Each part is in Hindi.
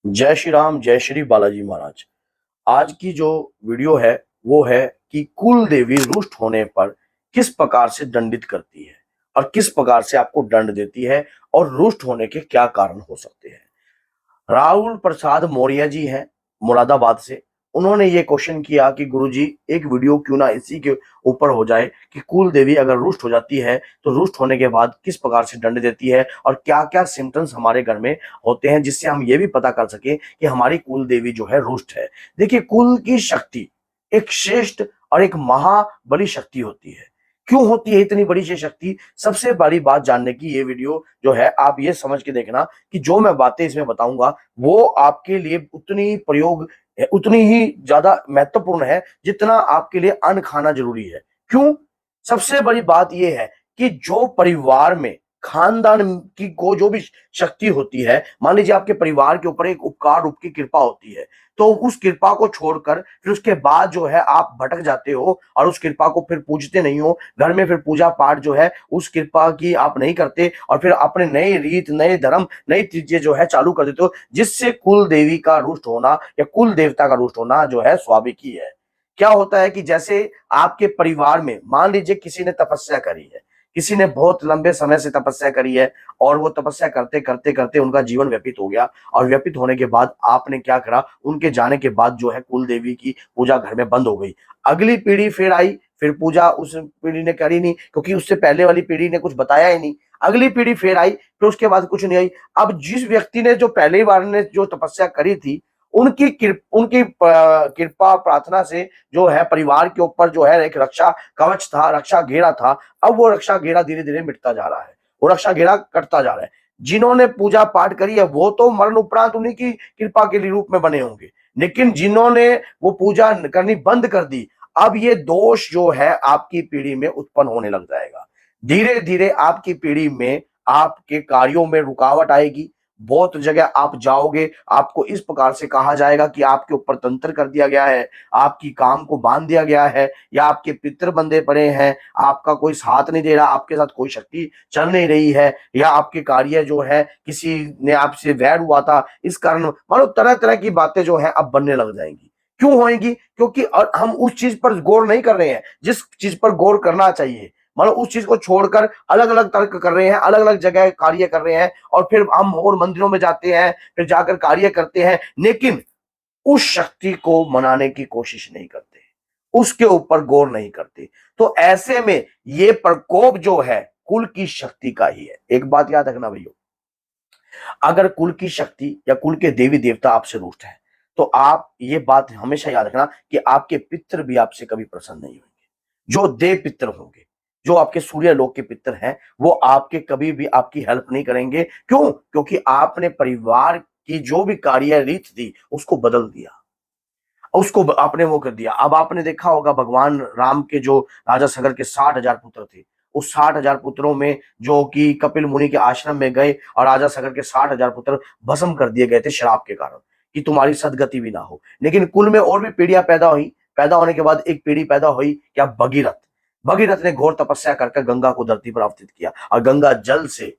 जय श्री राम, जय श्री बालाजी महाराज। आज की जो वीडियो है वो है कि कुल देवी रुष्ट होने पर किस प्रकार से दंडित करती है और किस प्रकार से आपको दंड देती है और रुष्ट होने के क्या कारण हो सकते हैं। राहुल प्रसाद मौर्य जी हैं मुरादाबाद से। उन्होंने ये क्वेश्चन किया कि गुरुजी एक वीडियो क्यों ना इसी के ऊपर हो जाए कि कुल देवी अगर रुष्ट हो जाती है तो रुष्ट होने के बाद किस प्रकार से दंड देती है और क्या क्या सिम्टम्स हमारे घर में होते हैं, जिससे हम ये भी पता कर सके कि हमारी कुल देवी जो है रुष्ट है। देखिए, कुल की शक्ति एक श्रेष्ठ और एक महाबली शक्ति होती है। क्यों होती है इतनी बड़ी सी शक्ति? सबसे बड़ी बात जानने की ये वीडियो जो है, आप ये समझ के देखना कि जो मैं बातें इसमें बताऊंगा वो आपके लिए उतनी ही ज्यादा महत्वपूर्ण है जितना आपके लिए अन्न खाना जरूरी है। क्यों? सबसे बड़ी बात यह है कि जो परिवार में खानदान की को जो भी शक्ति होती है, मान लीजिए आपके परिवार के ऊपर एक उपकार रूप की कृपा होती है, तो उस कृपा को छोड़कर फिर उसके बाद जो है आप भटक जाते हो और उस कृपा को फिर पूजते नहीं हो। घर में फिर पूजा पाठ जो है उस कृपा की आप नहीं करते और फिर अपने नए रीत, नए धर्म, नई चीजें जो है चालू कर देते हो, जिससे कुल देवी का रुष्ट होना या कुल देवता का रुष्ट होना जो है स्वाभाविक ही है। क्या होता है कि जैसे आपके परिवार में मान लीजिए किसी ने तपस्या करी है, किसी ने बहुत लंबे समय से तपस्या करी है और वो तपस्या करते करते करते उनका जीवन व्यतीत हो गया और व्यतीत होने के बाद आपने क्या करा, उनके जाने के बाद जो है कुल देवी की पूजा घर में बंद हो गई। अगली पीढ़ी फिर आई, फिर पूजा उस पीढ़ी ने करी नहीं क्योंकि उससे पहले वाली पीढ़ी ने कुछ बताया ही नहीं। अगली पीढ़ी फिर आई, फिर उसके बाद कुछ नहीं आई। अब जिस व्यक्ति ने जो पहले बार ने जो तपस्या करी थी, उनकी कृपा प्रार्थना से जो है परिवार के ऊपर जो है एक रक्षा कवच था, रक्षा घेरा था। अब वो रक्षा घेरा धीरे धीरे मिटता जा रहा है, वो रक्षा घेरा कटता जा रहा है। जिन्होंने पूजा पाठ करी है वो तो मरण उपरांत उन्हीं की कृपा के रूप में बने होंगे, लेकिन जिन्होंने वो पूजा करनी बंद कर दी, अब ये दोष जो है आपकी पीढ़ी में उत्पन्न होने लग जाएगा। धीरे धीरे आपकी पीढ़ी में आपके कार्यों में रुकावट आएगी। बहुत जगह आप जाओगे, आपको इस प्रकार से कहा जाएगा कि आपके ऊपर तंत्र कर दिया गया है, आपकी काम को बांध दिया गया है, या आपके पितृ बंधे पड़े हैं, आपका कोई साथ नहीं दे रहा, आपके साथ कोई शक्ति चल नहीं रही है, या आपके कार्य जो है किसी ने आपसे वैर हुआ था इस कारण, मानो तरह तरह की बातें जो है अब बनने लग जाएंगी। क्यों होएंगी? क्योंकि हम उस चीज पर गौर नहीं कर रहे हैं जिस चीज पर गौर करना चाहिए। मतलब उस चीज को छोड़कर अलग अलग तर्क कर रहे हैं, अलग अलग जगह कार्य कर रहे हैं, और फिर हम और मंदिरों में जाते हैं, फिर जाकर कार्य करते हैं, लेकिन उस शक्ति को मनाने की कोशिश नहीं करते, उसके ऊपर गौर नहीं करते। तो ऐसे में ये प्रकोप जो है कुल की शक्ति का ही है। एक बात याद रखना भैया, अगर कुल की शक्ति या कुल के देवी देवता आपसे रूठ है तो आप ये बात हमेशा याद रखना कि आपके पितृ भी आपसे कभी प्रसन्न नहीं होंगे। जो देव पितृ होंगे, जो आपके सूर्य लोक के पितृ हैं, वो आपके कभी भी आपकी हेल्प नहीं करेंगे। क्यों? क्योंकि आपने परिवार की जो भी कार्य रीत थी उसको बदल दिया, उसको आपने वो कर दिया। अब आपने देखा होगा भगवान राम के जो राजा सगर के 60,000 पुत्र थे, उस 60,000 पुत्रों में जो कि कपिल मुनि के आश्रम में गए और राजा सगर के 60,000 पुत्र भस्म कर दिए गए थे श्राप के कारण कि तुम्हारी सदगति भी ना हो। लेकिन कुल में और भी पीढ़ियां पैदा हुई। पैदा होने के बाद एक पीढ़ी पैदा हुई क्या? भगीरथ। भगीरथ ने घोर तपस्या करके गंगा को धरती पर अवतरित किया और गंगा जल से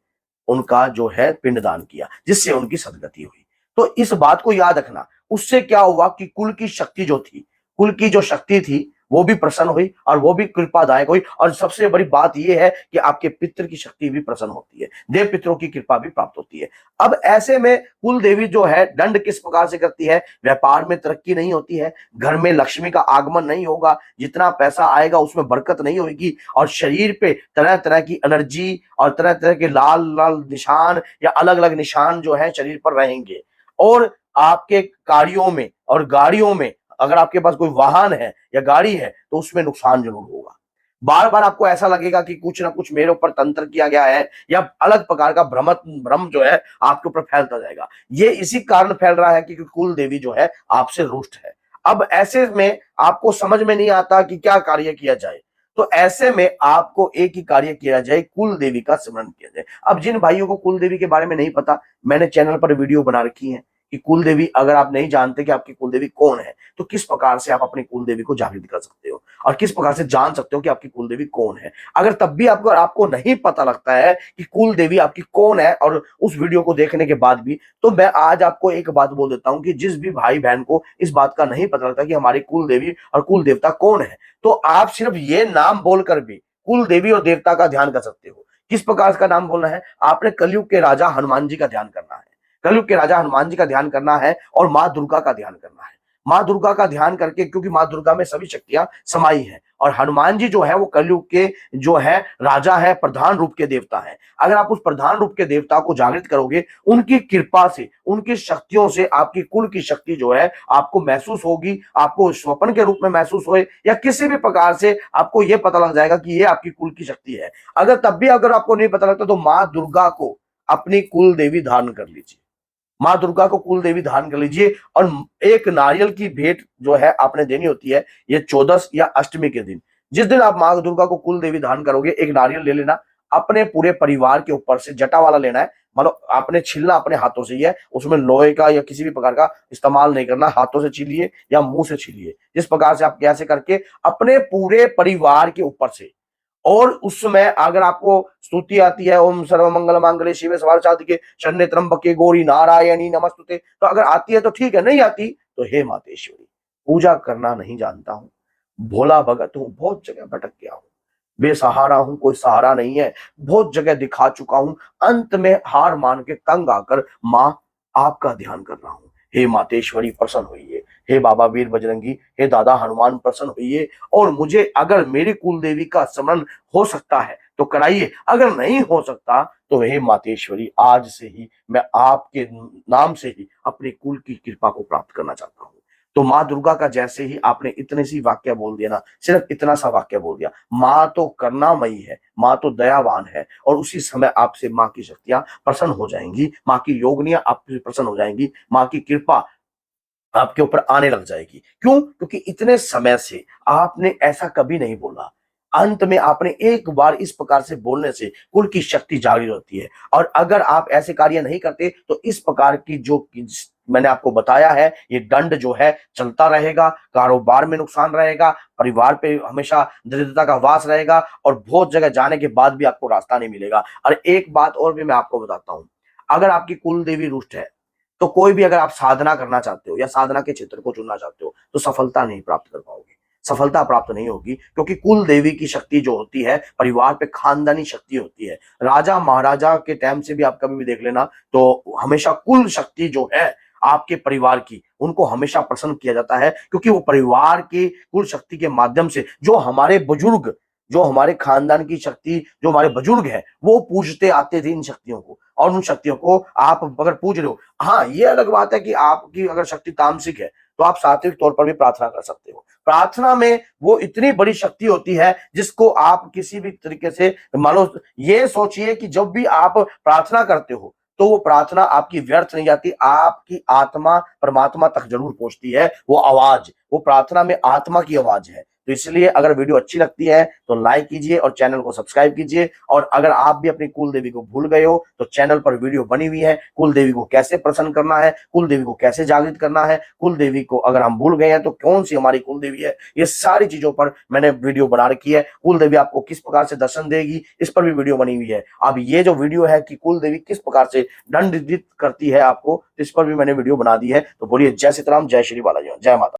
उनका जो है पिंडदान किया, जिससे उनकी सदगति हुई। तो इस बात को याद रखना। उससे क्या हुआ कि कुल की शक्ति जो थी, कुल की जो शक्ति थी वो भी प्रसन्न हुई और वो भी कृपादायक हुई। और सबसे बड़ी बात यह है कि आपके पितृ की शक्ति भी प्रसन्न होती है, देव पितरों की कृपा भी प्राप्त होती है। अब ऐसे में कुल देवी जो है दंड किस प्रकार से करती है? व्यापार में तरक्की नहीं होती है, घर में लक्ष्मी का आगमन नहीं होगा, जितना पैसा आएगा उसमें बरकत नहीं होगी, और शरीर पे तरह तरह की एनर्जी और तरह तरह के लाल लाल निशान या अलग अलग निशान जो है शरीर पर रहेंगे। और आपके कार्यों में और गाड़ियों में, अगर आपके पास कोई वाहन है या गाड़ी है तो उसमें नुकसान जरूर होगा। बार बार आपको ऐसा लगेगा कि कुछ ना कुछ मेरे ऊपर तंत्र किया गया है, या अलग प्रकार का भ्रम जो है आपके ऊपर फैलता जाएगा। ये इसी कारण फैल रहा है कि कुल देवी जो है आपसे रुष्ट है। अब ऐसे में आपको समझ में नहीं आता कि क्या कार्य किया जाए, तो ऐसे में आपको एक ही कार्य किया जाए, कुल देवी का स्मरण किया जाए। अब जिन भाइयों को कुल देवी के बारे में नहीं पता, मैंने चैनल पर वीडियो बना रखी है कि कुल देवी, अगर आप नहीं जानते कि आपकी कुल देवी कौन है, तो किस प्रकार से आप अपनी कुल देवी को जागृत कर सकते हो और किस प्रकार से जान सकते हो कि आपकी कुल देवी कौन है। अगर तब भी आपको नहीं पता लगता है कि कुल देवी आपकी कौन है, और उस वीडियो को देखने के बाद भी, तो मैं आज आपको एक बात बोल देता हूं कि जिस भी भाई बहन को इस बात का नहीं पता लगता कि हमारी कुल देवी और कुल देवता कौन है, तो आप सिर्फ ये नाम बोलकर भी कुल देवी और देवता का ध्यान कर सकते हो। किस प्रकार का नाम बोलना है? आपने कलयुग के राजा हनुमान जी का ध्यान करना है। कलयुग के राजा हनुमान जी का ध्यान करना है और माँ दुर्गा का ध्यान करना है। माँ दुर्गा का ध्यान करके, क्योंकि माँ दुर्गा में सभी शक्तियां समाई हैं, और हनुमान जी जो है वो कलयुग के जो है राजा है, प्रधान रूप के देवता है। अगर आप उस प्रधान रूप के देवता को जागृत करोगे, उनकी कृपा से, उनकी शक्तियों से आपकी कुल की शक्ति जो है आपको महसूस होगी। आपको स्वप्न के रूप में महसूस होए या किसी भी प्रकार से आपको यह पता लग जाएगा कि ये आपकी कुल की शक्ति है। अगर तब भी अगर आपको नहीं पता लगता, तो माँ दुर्गा को अपनी कुल देवी धारण कर लीजिए। माँ दुर्गा को कुल देवी धारण कर लीजिए, और एक नारियल की भेंट जो है आपने देनी होती है, ये 14 या अष्टमी के दिन। जिस दिन आप माँ दुर्गा को कुल देवी धारण करोगे, एक नारियल ले लेना, अपने पूरे परिवार के ऊपर से जटा वाला लेना है। मतलब आपने छीलना अपने हाथों से ही है, उसमें लोहे का या किसी भी प्रकार का इस्तेमाल नहीं करना। हाथों से छीलिए या मुंह से छीलिए, जिस प्रकार से आप कैसे करके अपने पूरे परिवार के ऊपर से। और उस समय अगर आपको स्तुति आती है, ओम सर्वमंगल मांगल्ये शिवे सर्वार्थ-साधिके शरण्ये त्र्यंबके गौरी नारायणी नमस्तुते, तो अगर आती है तो ठीक है, नहीं आती तो हे मातेश्वरी, पूजा करना नहीं जानता हूं, भोला भगत हूं, बहुत जगह भटक गया हूं, बेसहारा हूं, कोई सहारा नहीं है, बहुत जगह दिखा चुका हूं, अंत में हार मान के तंग आकर मां आपका ध्यान कर रहा हूं। हे मातेश्वरी प्रसन्न होइए, हे बाबा वीर बजरंगी, हे दादा हनुमान प्रसन्न होइए, और मुझे अगर मेरी कुल देवी का स्मरण हो सकता है तो कराइए, अगर नहीं हो सकता तो हे मातेश्वरी, आज से ही मैं आपके नाम से ही अपने कुल की कृपा को प्राप्त करना चाहता हूं। तो माँ दुर्गा का जैसे ही आपने इतने सी वाक्य बोल दिया ना, सिर्फ इतना सा वाक्य बोल दिया, माँ तो करुणामयी है, माँ तो दयावान है, और उसी समय आपसे माँ की शक्तियां प्रसन्न हो जाएंगी, माँ की योगनियां आपसे प्रसन्न हो जाएंगी, माँ की कृपा आपके ऊपर आने लग जाएगी। क्यों? क्योंकि इतने समय से आपने ऐसा कभी नहीं बोला। अंत में आपने एक बार इस प्रकार से बोलने से कुल की शक्ति जागृत होती है। और अगर आप ऐसे कार्य नहीं करते, तो इस प्रकार की जो मैंने आपको बताया है, ये दंड जो है चलता रहेगा, कारोबार में नुकसान रहेगा, परिवार पे हमेशा दरिद्रता का वास रहेगा, और बहुत जगह जाने के बाद भी आपको रास्ता नहीं मिलेगा। और एक बात और भी मैं आपको बताता हूं, अगर आपकी कुल देवी रुष्ट है, तो कोई भी अगर आप साधना करना चाहते हो या साधना के क्षेत्र को चुनना चाहते हो, तो सफलता नहीं प्राप्त कर पाओगे, सफलता प्राप्त नहीं होगी। क्योंकि कुल देवी की शक्ति जो होती है, परिवार पे खानदानी शक्ति होती है। राजा महाराजा के टाइम से भी आप कभी भी देख लेना, तो हमेशा कुल शक्ति जो है आपके परिवार की, उनको हमेशा प्रसन्न किया जाता है, क्योंकि वो परिवार की कुल शक्ति के माध्यम से जो हमारे बुजुर्ग, जो हमारे खानदान की शक्ति, जो हमारे बुजुर्ग हैं, वो पूजते आते थे इन शक्तियों को, और उन शक्तियों को आप अगर पूज रहे हो, हाँ, ये अलग बात है कि आपकी अगर शक्ति तामसिक है, तो आप सात्विक तौर पर भी प्रार्थना कर सकते हो। प्रार्थना में वो इतनी बड़ी शक्ति होती है जिसको आप किसी भी तरीके से, मान लो, ये सोचिए कि जब भी आप प्रार्थना करते हो, तो वो प्रार्थना आपकी व्यर्थ नहीं जाती, आपकी आत्मा परमात्मा तक जरूर पहुंचती है। वो आवाज, वो प्रार्थना में आत्मा की आवाज है। तो इसलिए अगर वीडियो अच्छी लगती है तो लाइक कीजिए और चैनल को सब्सक्राइब कीजिए। और अगर आप भी अपनी कुल देवी को भूल गए हो, तो चैनल पर वीडियो बनी हुई है, कुल देवी को कैसे प्रसन्न करना है, कुल देवी को कैसे जागृत करना है, कुल देवी को अगर हम भूल गए हैं तो कौन सी हमारी कुल देवी है, ये सारी चीजों पर मैंने वीडियो बना रखी है। कुल देवी आपको किस प्रकार से दर्शन देगी, इस पर भी वीडियो बनी हुई है। अब ये जो वीडियो है कि कुल देवी किस प्रकार से दंडित करती है आपको, इस पर भी मैंने वीडियो बना दी है। तो बोलिए जय सीताराम, जय श्री बालाजी, जय माता।